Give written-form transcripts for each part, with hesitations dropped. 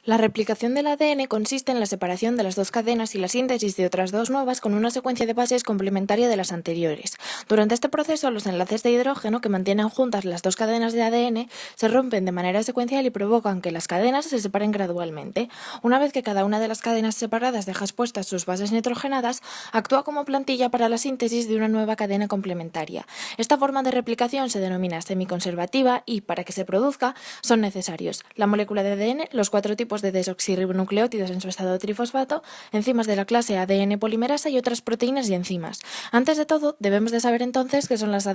La replicación del ADN consiste en la separación de las dos cadenas y la síntesis de otras dos nuevas con una secuencia de bases complementaria de las anteriores. Durante este proceso, los enlaces de hidrógeno que mantienen juntas las dos cadenas de ADN se rompen de manera secuencial y provocan que las cadenas se separen gradualmente. Una vez que cada una de las cadenas separadas deja expuestas sus bases nitrogenadas, actúa como plantilla para la síntesis de una nueva cadena complementaria. Esta forma de replicación se denomina semiconservativa y, para que se produzca, son necesarios la molécula de ADN, los 4 tipos de desoxirribonucleótidos en su estado trifosfato, enzimas de la clase ADN polimerasa y otras proteínas y enzimas. Antes de todo, debemos de saber entonces qué son las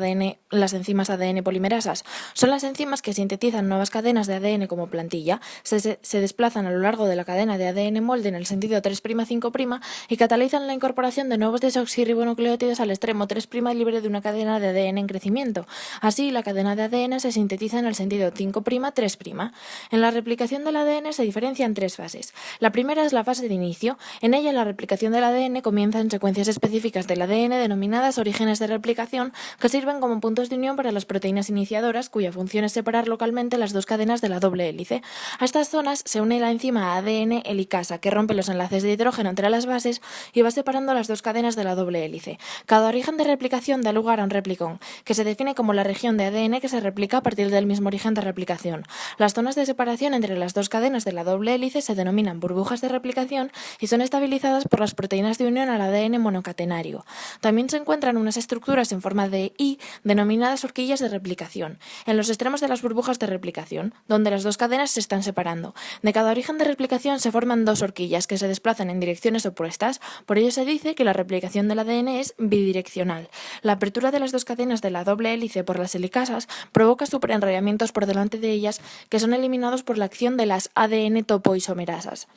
enzimas ADN polimerasas. Son las enzimas que sintetizan nuevas cadenas de ADN como plantilla, se desplazan a lo largo de la cadena de ADN molde en el sentido 3'-5' y catalizan la incorporación de nuevos desoxirribonucleótidos al extremo 3' libre de una cadena de ADN en crecimiento. Así, la cadena de ADN se sintetiza en el sentido 5'-3'. En la replicación del ADN se diferencian 3 fases. La primera es la fase de inicio. En ella, la replicación del ADN comienza en secuencias específicas del ADN denominadas orígenes de replicación, que sirven como puntos de unión para las proteínas iniciadoras, cuya función es separar localmente las dos cadenas de la doble hélice. A estas zonas se une la enzima ADN helicasa, que rompe los enlaces de hidrógeno entre las bases y va separando las dos cadenas de la doble hélice. Cada origen de replicación da lugar a un replicón, que se define como la región de ADN que se replica a partir del mismo origen de replicación. Las zonas de separación entre las dos cadenas de la doble hélice se denominan burbujas de replicación y son estabilizadas por las proteínas de unión al ADN monocatenario. También se encuentran unas estructuras en forma de I denominadas horquillas de replicación, en los extremos de las burbujas de replicación, donde las dos cadenas se están separando. De cada origen de replicación se forman dos horquillas que se desplazan en direcciones opuestas, por ello se dice que la replicación del ADN es bidireccional. La apertura de las dos cadenas de la doble hélice por las helicasas provoca superenrollamientos por delante de ellas que son eliminados por la acción de las ADN topoisomerasas.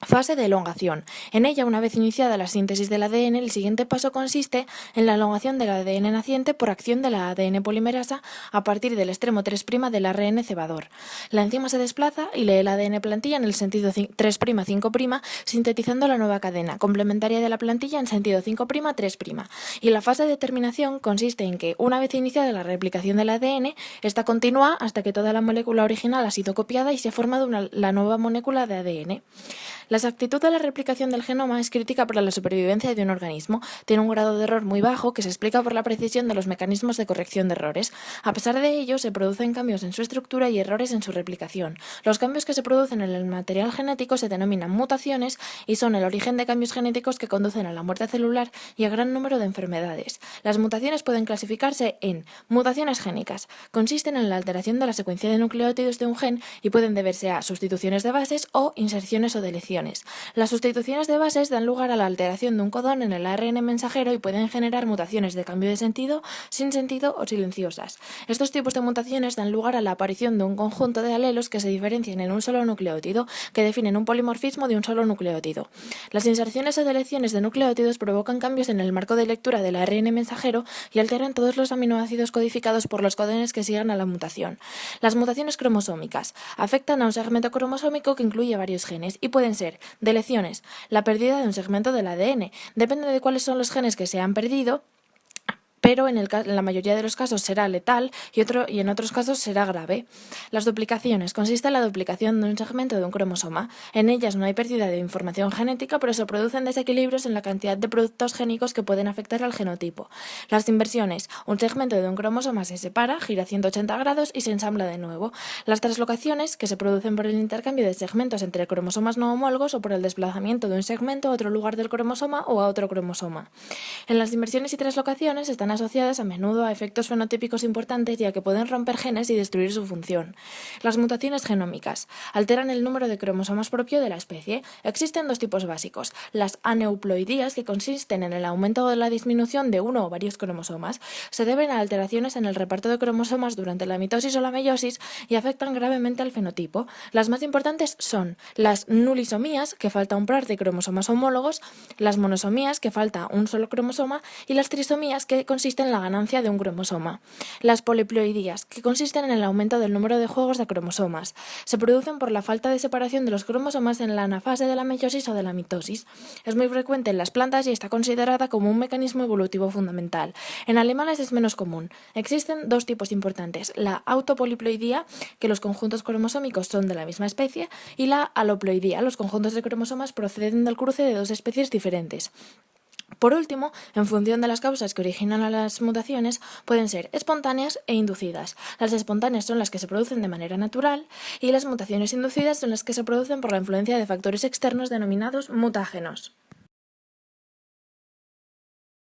Fase de elongación. En ella, una vez iniciada la síntesis del ADN, el siguiente paso consiste en la elongación del ADN naciente por acción de la ADN polimerasa a partir del extremo 3' del ARN cebador. La enzima se desplaza y lee el ADN plantilla en el sentido 3'-5', sintetizando la nueva cadena, complementaria de la plantilla en sentido 5'-3'. Y la fase de terminación consiste en que, una vez iniciada la replicación del ADN, esta continúa hasta que toda la molécula original ha sido copiada y se ha formado la nueva molécula de ADN. La exactitud de la replicación del genoma es crítica para la supervivencia de un organismo. Tiene un grado de error muy bajo que se explica por la precisión de los mecanismos de corrección de errores. A pesar de ello, se producen cambios en su estructura y errores en su replicación. Los cambios que se producen en el material genético se denominan mutaciones y son el origen de cambios genéticos que conducen a la muerte celular y a gran número de enfermedades. Las mutaciones pueden clasificarse en mutaciones génicas. Consisten en la alteración de la secuencia de nucleótidos de un gen y pueden deberse a sustituciones de bases o inserciones o deleciones. Las sustituciones de bases dan lugar a la alteración de un codón en el ARN mensajero y pueden generar mutaciones de cambio de sentido, sin sentido o silenciosas. Estos tipos de mutaciones dan lugar a la aparición de un conjunto de alelos que se diferencian en un solo nucleótido, que definen un polimorfismo de un solo nucleótido. Las inserciones o deleciones de nucleótidos provocan cambios en el marco de lectura del ARN mensajero y alteran todos los aminoácidos codificados por los codones que sigan a la mutación. Las mutaciones cromosómicas afectan a un segmento cromosómico que incluye varios genes y pueden ser deleciones, la pérdida de un segmento del ADN. Depende de cuáles son los genes que se han perdido, pero en la mayoría de los casos será letal y en otros casos será grave. Las duplicaciones. Consiste en la duplicación de un segmento de un cromosoma. En ellas no hay pérdida de información genética, pero se producen desequilibrios en la cantidad de productos génicos que pueden afectar al genotipo. Las inversiones. Un segmento de un cromosoma se separa, gira 180 grados y se ensambla de nuevo. Las translocaciones, que se producen por el intercambio de segmentos entre cromosomas no homólogos o por el desplazamiento de un segmento a otro lugar del cromosoma o a otro cromosoma. En las inversiones y translocaciones están asociadas a menudo a efectos fenotípicos importantes, ya que pueden romper genes y destruir su función. Las mutaciones genómicas alteran el número de cromosomas propio de la especie. Existen dos tipos básicos: las aneuploidías, que consisten en el aumento o la disminución de uno o varios cromosomas, se deben a alteraciones en el reparto de cromosomas durante la mitosis o la meiosis y afectan gravemente al fenotipo. Las más importantes son las nulisomías, que falta un par de cromosomas homólogos, las monosomías, que falta un solo cromosoma, y las trisomías, que consisten consiste en la ganancia de un cromosoma. Las poliploidías, que consisten en el aumento del número de juegos de cromosomas, se producen por la falta de separación de los cromosomas en la anafase de la meiosis o de la mitosis. Es muy frecuente en las plantas y está considerada como un mecanismo evolutivo fundamental. En animales es menos común. Existen dos tipos importantes: la autopoliploidía, que los conjuntos cromosómicos son de la misma especie, y la aloploidía, los conjuntos de cromosomas proceden del cruce de dos especies diferentes. Por último, en función de las causas que originan a las mutaciones, pueden ser espontáneas e inducidas. Las espontáneas son las que se producen de manera natural y las mutaciones inducidas son las que se producen por la influencia de factores externos denominados mutágenos.